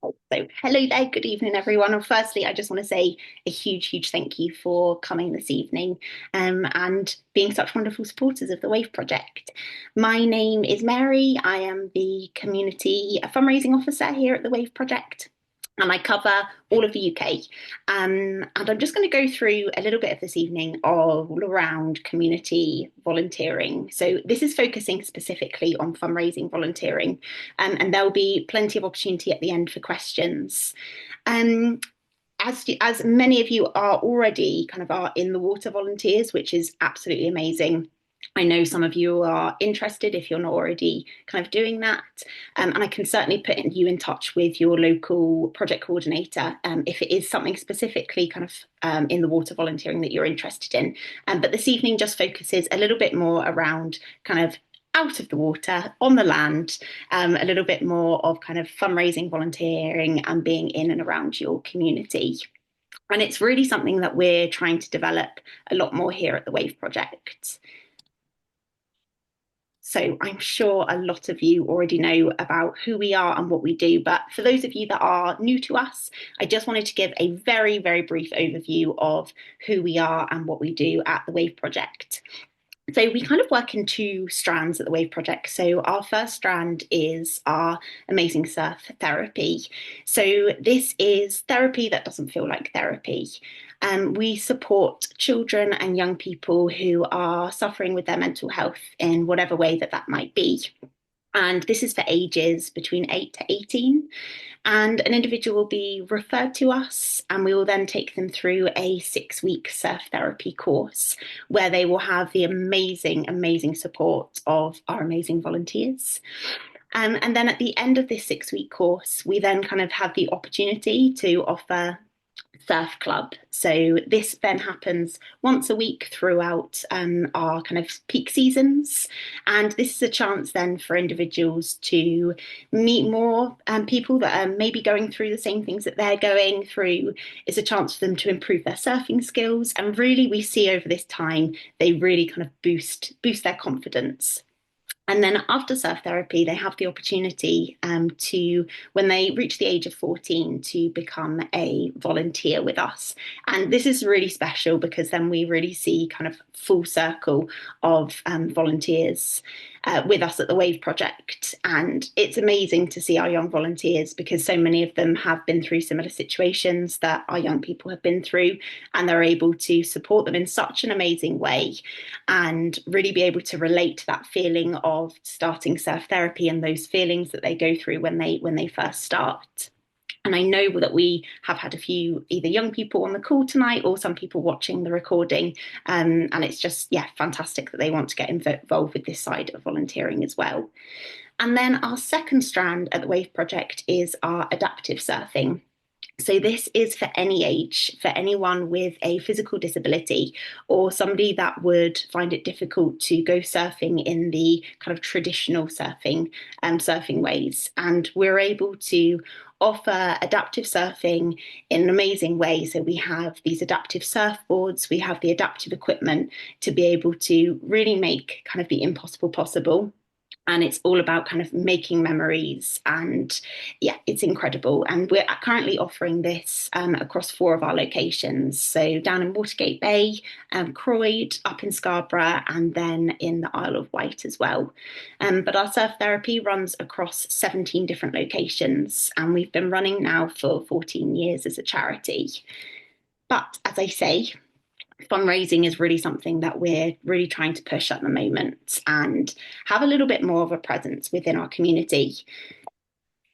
So, hello there, good evening, everyone. And firstly, I just want to say a huge thank you for coming this evening and being such wonderful supporters of the Wave Project. My name is Mary. I am the Community Fundraising Officer here at the Wave Project. And I cover all of the UK. And I'm just going to go through a little bit of this evening all around community volunteering. So this is focusing specifically on fundraising volunteering, and there'll be plenty of opportunity at the end for questions. Um, as many of you are already kind of are in the water volunteers, which is absolutely amazing. I know some of you are interested if you're not already kind of doing that. And I can certainly put you in touch with your local project coordinator if it is something specifically kind of in the water volunteering that you're interested in. But this evening just focuses a little bit more around kind of out of the water, on the land, a little bit more of kind of fundraising, volunteering, and being in and around your community. And it's really something that we're trying to develop a lot more here at the Wave Project. So I'm sure a lot of you already know about who we are and what we do. But for those of you that are new to us, I just wanted to give a very brief overview of who we are and what we do at the Wave Project. So we kind of work in two strands at the Wave Project. So our first strand is our amazing surf therapy. So this is therapy that doesn't feel like therapy. We support children and young people who are suffering with their mental health in whatever way that that might be. And this is for ages between 8 to 18. And an individual will be referred to us, and we will then take them through a 6-week surf therapy course where they will have the amazing support of our amazing volunteers. And then at the end of this 6-week course, we then kind of have the opportunity to offer surf club. So this then happens once a week throughout our kind of peak seasons. And this is a chance then for individuals to meet more people that are maybe going through the same things that they're going through. It's a chance for them to improve their surfing skills. And really we see over this time, they really kind of boost their confidence. And then after surf therapy, they have the opportunity to, when they reach the age of 14, to become a volunteer with us. And this is really special because then we really see kind of full circle of volunteers with us at the Wave Project. And it's amazing to see our young volunteers because so many of them have been through similar situations that our young people have been through, and they're able to support them in such an amazing way and really be able to relate to that feeling of starting surf therapy and those feelings that they go through when they first start. And I know that we have had a few either young people on the call tonight or some people watching the recording. And it's just, yeah, fantastic that they want to get involved with this side of volunteering as well. And then our second strand at the Wave Project is our adaptive surfing. So this is for any age, for anyone with a physical disability or somebody that would find it difficult to go surfing in the kind of traditional surfing ways. And we're able to offer adaptive surfing in an amazing way. So we have these adaptive surfboards, we have the adaptive equipment to be able to really make kind of the impossible possible. And it's all about kind of making memories, and yeah, it's incredible. And we're currently offering this across 4 of our locations, so down in Watergate Bay, Croyd, up in Scarborough, and then in the Isle of Wight as well. But our surf therapy runs across 17 different locations, and we've been running now for 14 years as a charity. But as I say, fundraising is really something that we're really trying to push at the moment and have a little bit more of a presence within our community.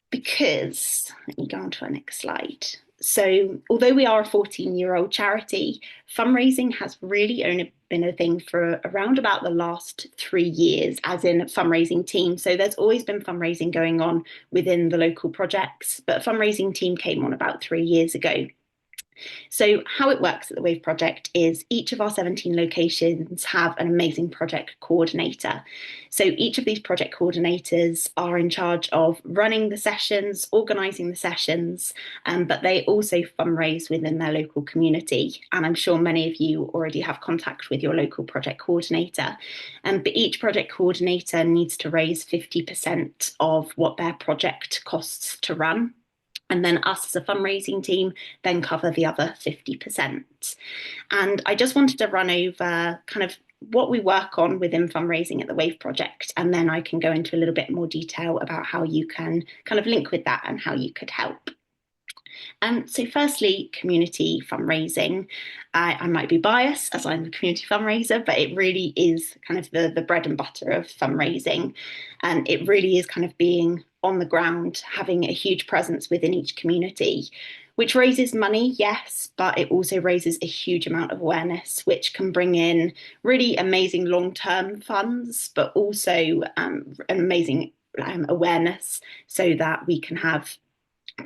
Because, let me go on to our next slide. So, although we are a 14-year-old charity, fundraising has really only been a thing for around about the last 3 years, as in fundraising team. So there's always been fundraising going on within the local projects, but a fundraising team came on about 3 years ago. So how it works at the Wave Project is each of our 17 locations have an amazing project coordinator. So each of these project coordinators are in charge of running the sessions, organising the sessions, but they also fundraise within their local community. And I'm sure many of you already have contact with your local project coordinator. But each project coordinator needs to raise 50% of what their project costs to run. And then us as a fundraising team then cover the other 50%. And I just wanted to run over kind of what we work on within fundraising at the Wave Project, and then I can go into a little bit more detail about how you can kind of link with that and how you could help. So firstly, community fundraising. I might be biased as I'm a community fundraiser, but it really is kind of the bread and butter of fundraising. And it really is kind of being on the ground, having a huge presence within each community, which raises money, yes, but it also raises a huge amount of awareness, which can bring in really amazing long-term funds, but also an amazing awareness so that we can have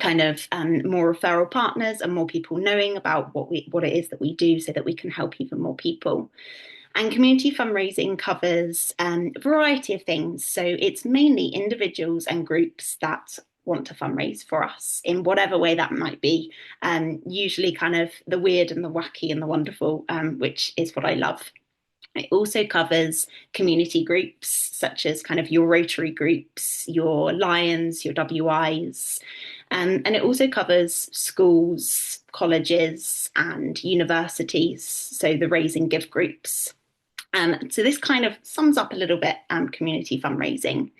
kind of more referral partners and more people knowing about what it is that we do so that we can help even more people. And community fundraising covers a variety of things. So it's mainly individuals and groups that want to fundraise for us in whatever way that might be. Usually kind of the weird and the wacky and the wonderful, which is what I love. It also covers community groups, such as kind of your Rotary groups, your Lions, your WIs. And it also covers schools, colleges, and universities, so the raise and give groups. So this kind of sums up a little bit community fundraising.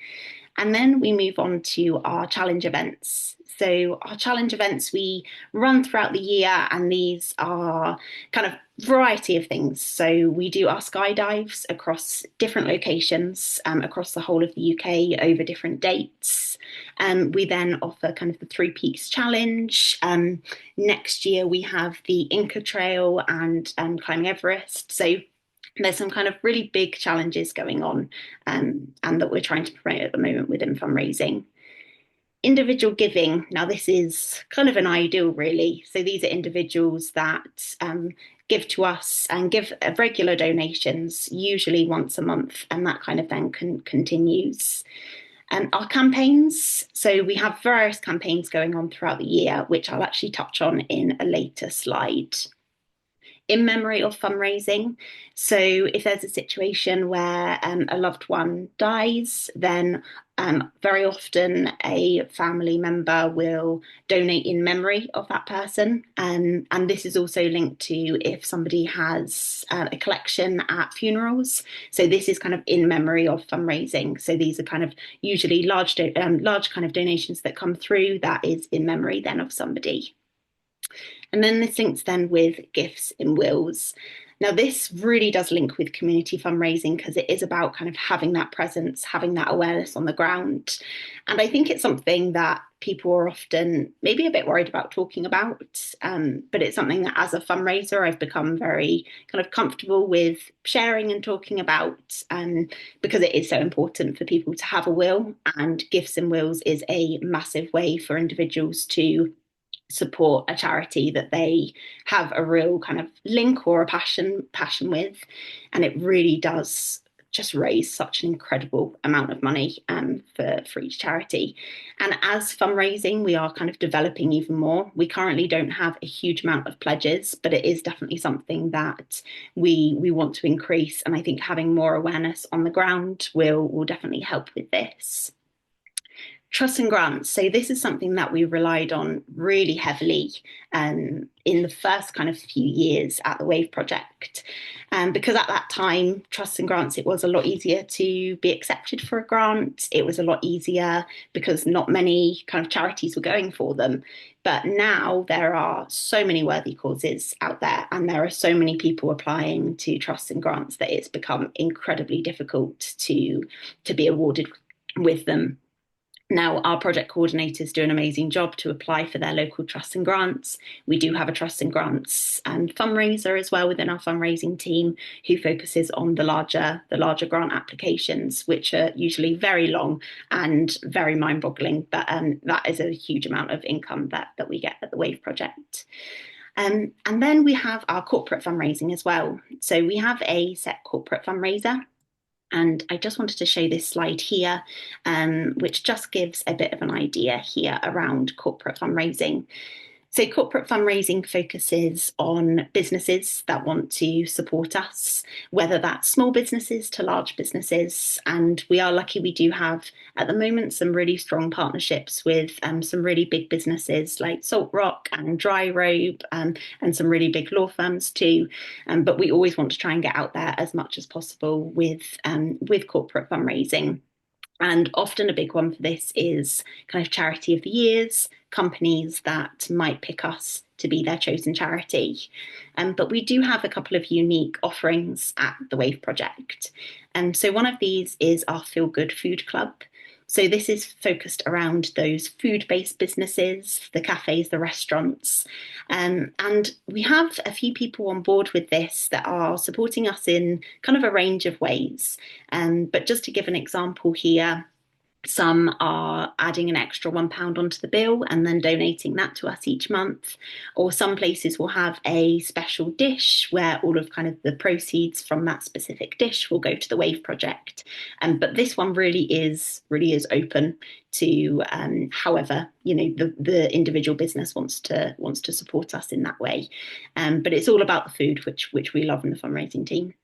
And then we move on to our challenge events. So our challenge events we run throughout the year, and these are kind of variety of things. So we do our skydives across different locations across the whole of the UK over different dates. We then offer kind of the Three Peaks Challenge. Next year we have the Inca Trail and climbing Everest. So there's some kind of really big challenges going on and that we're trying to promote at the moment within fundraising. Individual giving. Now, this is kind of an ideal, really. So these are individuals that give to us and give regular donations, usually once a month, and that kind of then continues. Our campaigns. So we have various campaigns going on throughout the year, which I'll actually touch on in a later slide. In memory of fundraising. So if there's a situation where a loved one dies, then very often a family member will donate in memory of that person. And this is also linked to if somebody has a collection at funerals. So this is kind of in memory of fundraising. So these are kind of usually large kind of donations that come through that is in memory then of somebody. And then this links then with gifts and wills. Now, this really does link with community fundraising because it is about kind of having that presence, having that awareness on the ground. And I think it's something that people are often maybe a bit worried about talking about, but it's something that as a fundraiser, I've become very kind of comfortable with sharing and talking about because it is so important for people to have a will, and gifts and wills is a massive way for individuals to support a charity that they have a real kind of link or a passion with, and it really does just raise such an incredible amount of money for each charity. And as fundraising, we are kind of developing even more. We currently don't have a huge amount of pledges, but it is definitely something that we want to increase, and I think having more awareness on the ground will definitely help with this. Trust and grants. So this is something that we relied on really heavily in the first kind of few years at the Wave Project. Because at that time, trust and grants, it was a lot easier to be accepted for a grant. It was a lot easier because not many kind of charities were going for them. But now there are so many worthy causes out there, and there are so many people applying to trust and grants that it's become incredibly difficult to be awarded with them. Now, our project coordinators do an amazing job to apply for their local trusts and grants. We do have a trust and grants and fundraiser as well within our fundraising team, who focuses on the larger grant applications, which are usually very long and very mind-boggling. But that is a huge amount of income that we get at the Wave Project. And then we have our corporate fundraising as well. So we have a set corporate fundraiser. And I just wanted to show this slide here, which just gives a bit of an idea here around corporate fundraising. So, corporate fundraising focuses on businesses that want to support us, whether that's small businesses to large businesses. And we are lucky we do have, at the moment, some really strong partnerships with some really big businesses like Salt Rock and Dry Robe, and some really big law firms too. But we always want to try and get out there as much as possible with corporate fundraising. And often a big one for this is kind of charity of the years, companies that might pick us to be their chosen charity. But we do have a couple of unique offerings at the Wave Project. So one of these is our Feel Good Food Club. So this is focused around those food-based businesses, the cafes, the restaurants. And we have a few people on board with this that are supporting us in kind of a range of ways. But just to give an example here, some are adding an extra £1 onto the bill and then donating that to us each month. Or some places will have a special dish where all of kind of the proceeds from that specific dish will go to the Wave Project. But this one really is open to however the individual business wants to support us in that way. But it's all about the food, which we love in the fundraising team.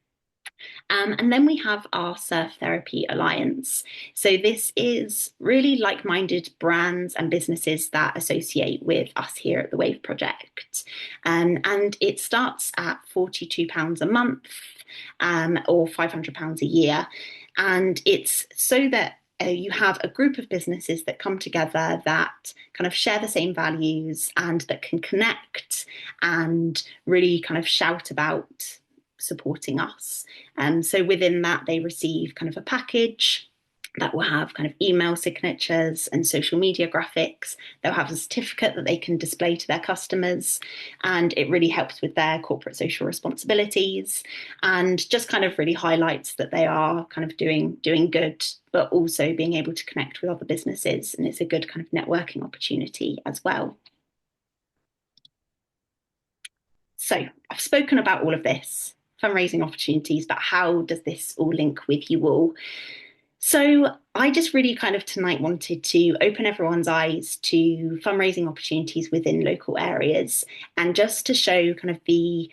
And then we have our Surf Therapy Alliance. So this is really like-minded brands and businesses that associate with us here at the Wave Project. And it starts at £42 a month, or £500 a year. And it's so that you have a group of businesses that come together that kind of share the same values and that can connect and really kind of shout about supporting us. So within that, they receive kind of a package that will have kind of email signatures and social media graphics. They'll have a certificate that they can display to their customers, and it really helps with their corporate social responsibilities and just kind of really highlights that they are kind of doing good, but also being able to connect with other businesses. And it's a good kind of networking opportunity as well. So I've spoken about all of this, fundraising opportunities, but how does this all link with you all? So I just really kind of tonight wanted to open everyone's eyes to fundraising opportunities within local areas, and just to show kind of the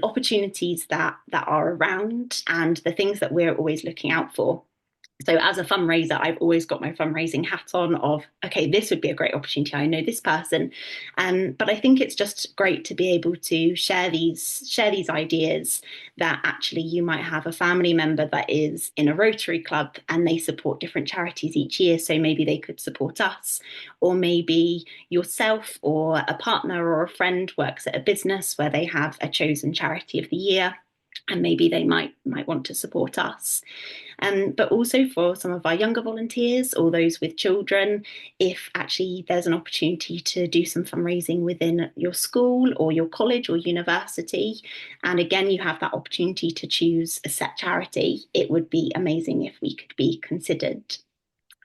opportunities that are around and the things that we're always looking out for. So as a fundraiser, I've always got my fundraising hat on of, okay, this would be a great opportunity. I know this person. But I think it's just great to be able to share these ideas that actually you might have a family member that is in a Rotary Club and they support different charities each year. So maybe they could support us, or maybe yourself or a partner or a friend works at a business where they have a chosen charity of the year, and maybe they might want to support us. But also for some of our younger volunteers or those with children, if actually there's an opportunity to do some fundraising within your school or your college or university, and again, you have that opportunity to choose a set charity, it would be amazing if we could be considered.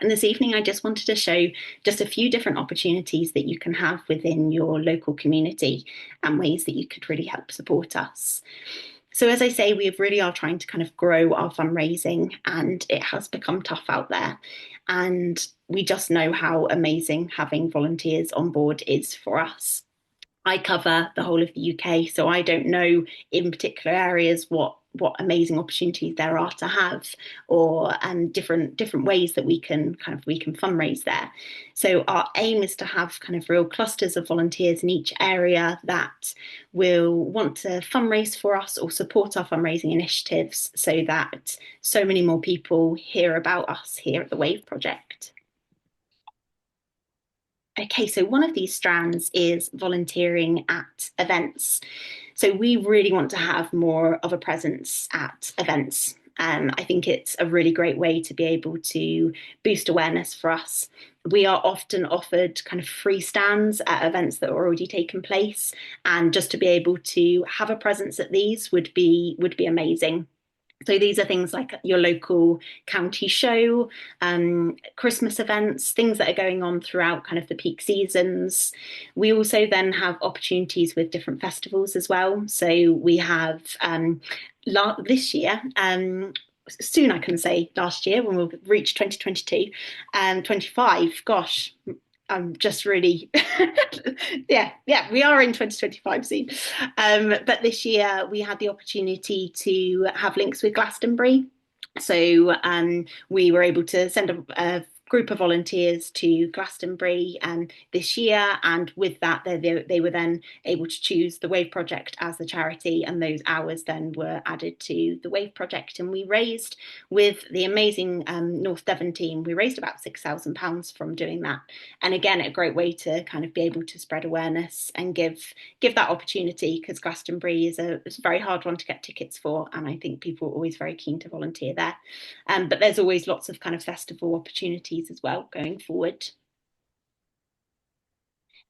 And this evening, I just wanted to show just a few different opportunities that you can have within your local community and ways that you could really help support us. So as I say, we really are trying to kind of grow our fundraising, and it has become tough out there. And we just know how amazing having volunteers on board is for us. I cover the whole of the UK, so I don't know in particular areas what amazing opportunities there are to have, or different ways that we can fundraise there. So our aim is to have kind of real clusters of volunteers in each area that will want to fundraise for us or support our fundraising initiatives, so that so many more people hear about us here at the Wave Project. Okay, so one of these strands is volunteering at events. So we really want to have more of a presence at events. I think it's a really great way to be able to boost awareness for us. We are often offered kind of free stands at events that are already taken place, and just to be able to have a presence at these would be amazing. So these are things like your local county show, Christmas events, things that are going on throughout kind of the peak seasons. We also then have opportunities with different festivals as well. So we have this year, soon I can say last year, when we'll reach 2022, 25, gosh, I'm just really, yeah, we are in 2025 soon. But this year we had the opportunity to have links with Glastonbury. So we were able to send a group of volunteers to Glastonbury this year, and with that, they were then able to choose the Wave Project as the charity, and those hours then were added to the Wave Project, and we raised with the amazing North Devon team, we raised about £6,000 from doing that, and again, a great way to kind of be able to spread awareness and give that opportunity because Glastonbury is a very hard one to get tickets for, and I think people are always very keen to volunteer there. But there's always lots of kind of festival opportunities as well going forward.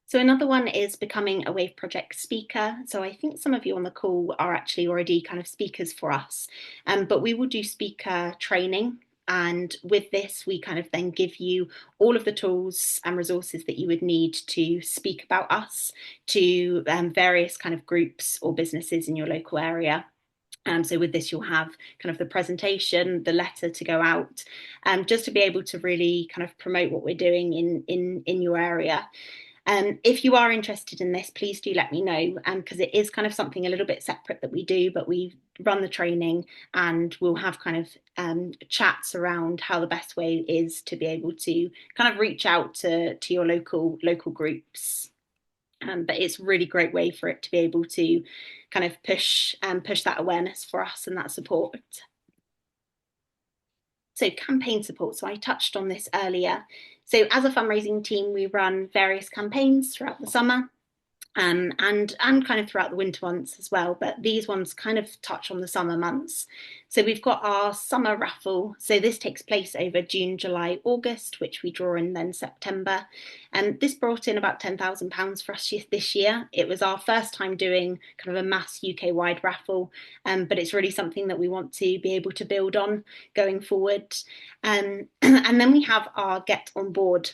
So another one is becoming a Wave Project speaker. So I think some of you on the call are actually already kind of speakers for us, but we will do speaker training. And with this, we kind of then give you all of the tools and resources that you would need to speak about us to various kind of groups or businesses in your local area. So with this, you'll have kind of the presentation, the letter to go out, just to be able to really kind of promote what we're doing in your area. If you are interested in this, please do let me know, because it is kind of something a little bit separate that we do, but we run the training and we'll have kind of chats around how the best way is to be able to kind of reach out to your local groups. But it's a really great way for it to be able to kind of push that awareness for us and that support. So campaign support. So I touched on this earlier. So as a fundraising team, we run various campaigns throughout the summer. And kind of throughout the winter months as well, but these ones kind of touch on the summer months. So we've got our summer raffle. So this takes place over June, July, August, which we draw in then September. And this brought in about £10,000 for us this year. It was our first time doing kind of a mass UK-wide raffle, but it's really something that we want to be able to build on going forward. And then we have our Get On Board.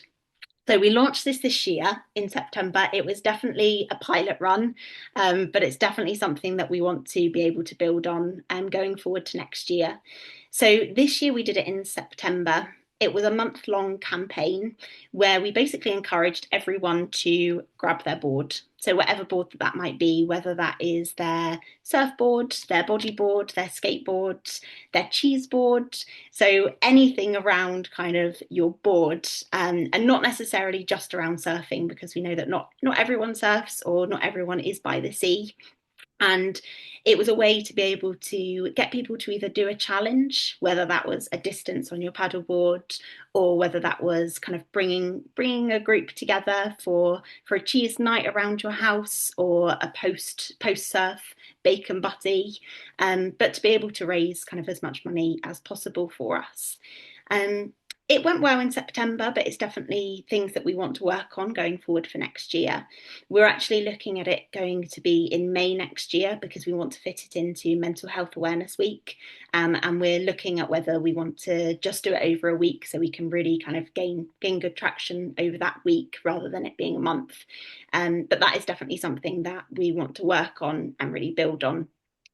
So we launched this year in September. It was definitely a pilot run, but it's definitely something that we want to be able to build on going forward to next year. So this year we did it in September. It was a month-long campaign where we basically encouraged everyone to grab their board. So whatever board that might be, whether that is their surfboard, their bodyboard, their skateboard, their cheese board. So anything around kind of your board, and not necessarily just around surfing, because we know that not everyone surfs or not everyone is by the sea. And it was a way to be able to get people to either do a challenge, whether that was a distance on your paddleboard, or whether that was kind of bringing a group together for a cheese night around your house, or a post surf bacon butty, but to be able to raise kind of as much money as possible for us. It went well in September, but it's definitely things that we want to work on going forward for next year. We're actually looking at it going to be in May next year because we want to fit it into Mental Health Awareness Week. And we're looking at whether we want to just do it over a week so we can really kind of gain good traction over that week rather than it being a month. But that is definitely something that we want to work on and really build on.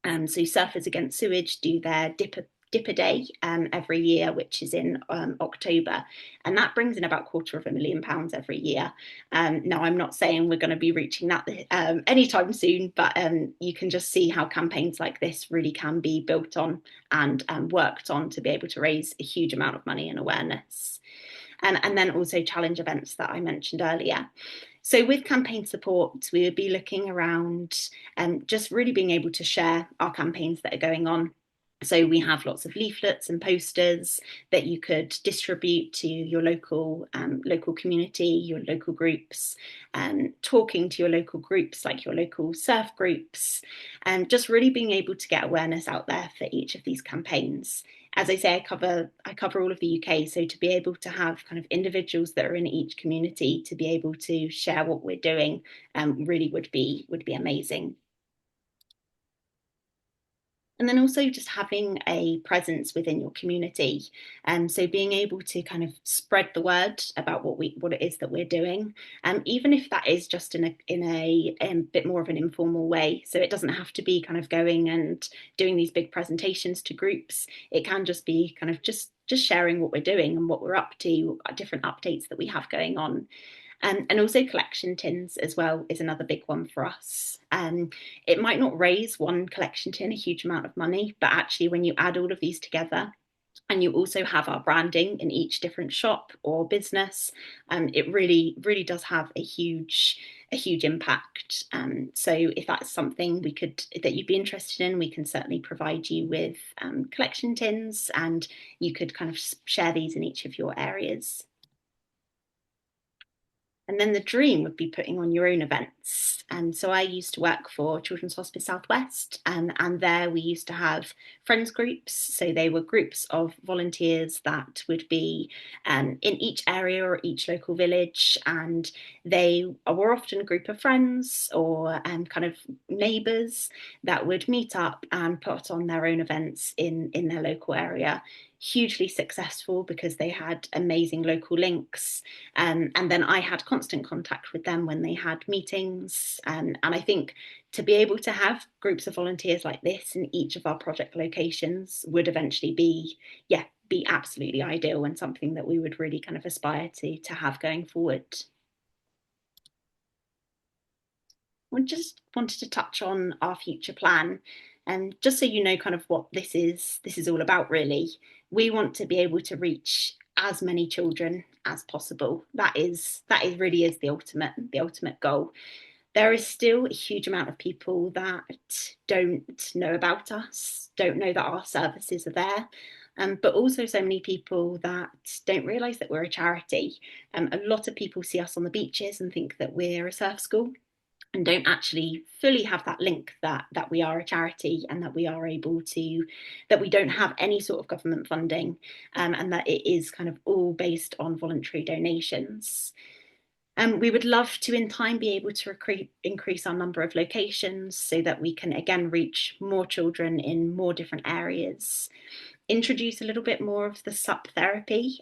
So Surfers Against Sewage do their Dipper Day every year, which is in October, and that brings in about £250,000 every year. Now, I'm not saying we're going to be reaching that anytime soon, but you can just see how campaigns like this really can be built on and worked on to be able to raise a huge amount of money and awareness. And then also challenge events that I mentioned earlier. So with campaign support, we would be looking around just really being able to share our campaigns that are going on. So we have lots of leaflets and posters that you could distribute to your local community, your local groups, talking to your local groups like your local surf groups, and just really being able to get awareness out there for each of these campaigns. As I say, I cover all of the UK, so to be able to have kind of individuals that are in each community to be able to share what we're doing really would be amazing. And then also just having a presence within your community. So being able to kind of spread the word about what it is that we're doing, even if that is just in a bit more of an informal way. So it doesn't have to be kind of going and doing these big presentations to groups. It can just be kind of just sharing what we're doing and what we're up to, different updates that we have going on. And also collection tins as well is another big one for us. It might not raise one collection tin a huge amount of money, but actually when you add all of these together, and you also have our branding in each different shop or business, it really does have a huge impact. So if that's something that you'd be interested in, we can certainly provide you with collection tins, and you could kind of share these in each of your areas. And then the dream would be putting on your own events. And so I used to work for Children's Hospice Southwest, and there we used to have friends groups. So they were groups of volunteers that would be in each area or each local village, and they were often a group of friends or kind of neighbours that would meet up and put on their own events in their local area. Hugely successful because they had amazing local links, and then I had constant contact with them when they had meetings. And I think to be able to have groups of volunteers like this in each of our project locations would eventually be absolutely ideal, and something that we would really kind of aspire to have going forward. I just wanted to touch on our future plan, and just so you know kind of what this is all about really. We want to be able to reach as many children as possible. That is really is the ultimate goal. There is still a huge amount of people that don't know about us, don't know that our services are there. But also so many people that don't realise that we're a charity. A lot of people see us on the beaches and think that we're a surf school, and don't actually fully have that link that we are a charity, and that we are able to, that we don't have any sort of government funding, and that it is kind of all based on voluntary donations. We would love to in time be able to increase our number of locations so that we can again reach more children in more different areas, introduce a little bit more of the sup therapy.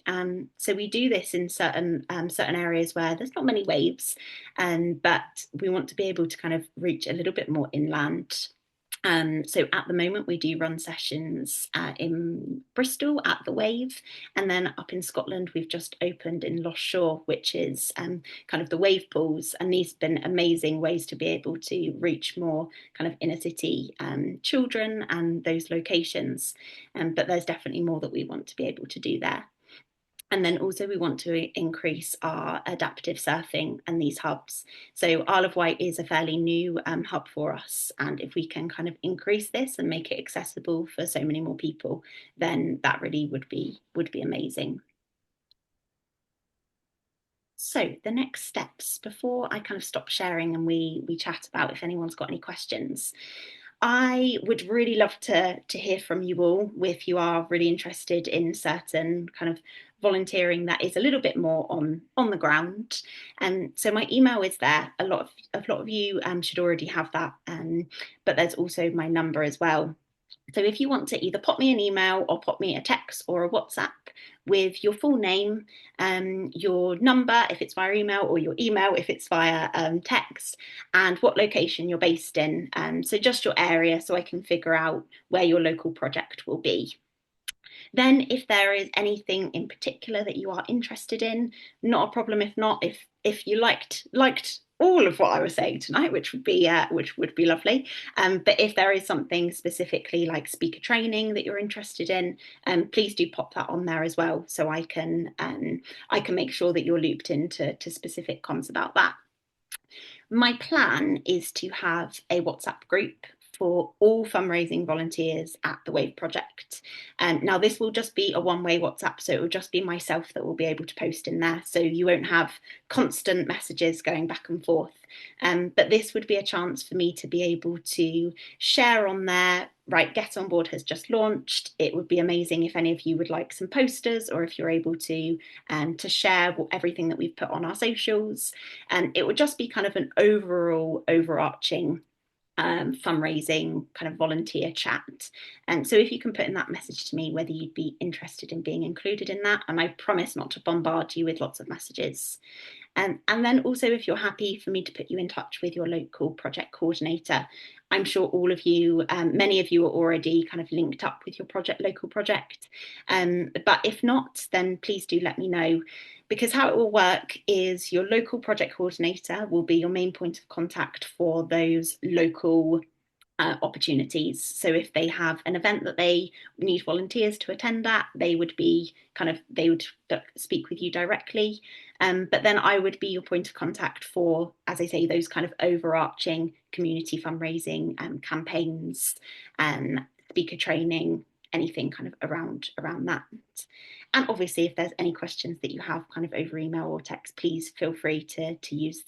So we do this in certain areas where there's not many waves, but we want to be able to kind of reach a little bit more inland. So at the moment we do run sessions in Bristol at the Wave, and then up in Scotland we've just opened in Lost Shore, which is kind of the wave pools, and these have been amazing ways to be able to reach more kind of inner city children and those locations. But there's definitely more that we want to be able to do there. And then also we want to increase our adaptive surfing and these hubs. So Isle of Wight is a fairly new hub for us. And if we can kind of increase this and make it accessible for so many more people, then that really would be amazing. So the next steps, before I kind of stop sharing and we chat about if anyone's got any questions, I would really love to hear from you all if you are really interested in certain kind of volunteering that is a little bit more on the ground. And so my email is there. A lot of you should already have that, but there's also my number as well. So if you want to either pop me an email or pop me a text or a WhatsApp with your full name, your number if it's via email, or your email if it's via text, and what location you're based in. So just your area, so I can figure out where your local project will be. Then if there is anything in particular that you are interested in, not a problem if not. If you liked all of what I was saying tonight, which would be lovely. But if there is something specifically like speaker training that you're interested in, please do pop that on there as well, so I can make sure that you're looped into specific comms about that. My plan is to have a WhatsApp group for all fundraising volunteers at the Wave Project. Now, this will just be a one-way WhatsApp, so it will just be myself that will be able to post in there, so you won't have constant messages going back and forth. But this would be a chance for me to be able to share on there, right, Get On Board has just launched. It would be amazing if any of you would like some posters, or if you're able to share everything that we've put on our socials. And it would just be kind of an overall overarching fundraising kind of volunteer chat. And so if you can put in that message to me whether you'd be interested in being included in that, and I promise not to bombard you with lots of messages. And then also, if you're happy for me to put you in touch with your local project coordinator, I'm sure all of you, many of you are already kind of linked up with your local project. But if not, then please do let me know, because how it will work is your local project coordinator will be your main point of contact for those local opportunities. So if they have an event that they need volunteers to attend at, they would speak with you directly. But then I would be your point of contact for, as I say, those kind of overarching community fundraising campaigns, speaker training, anything kind of around that. And obviously, if there's any questions that you have kind of over email or text, please feel free to use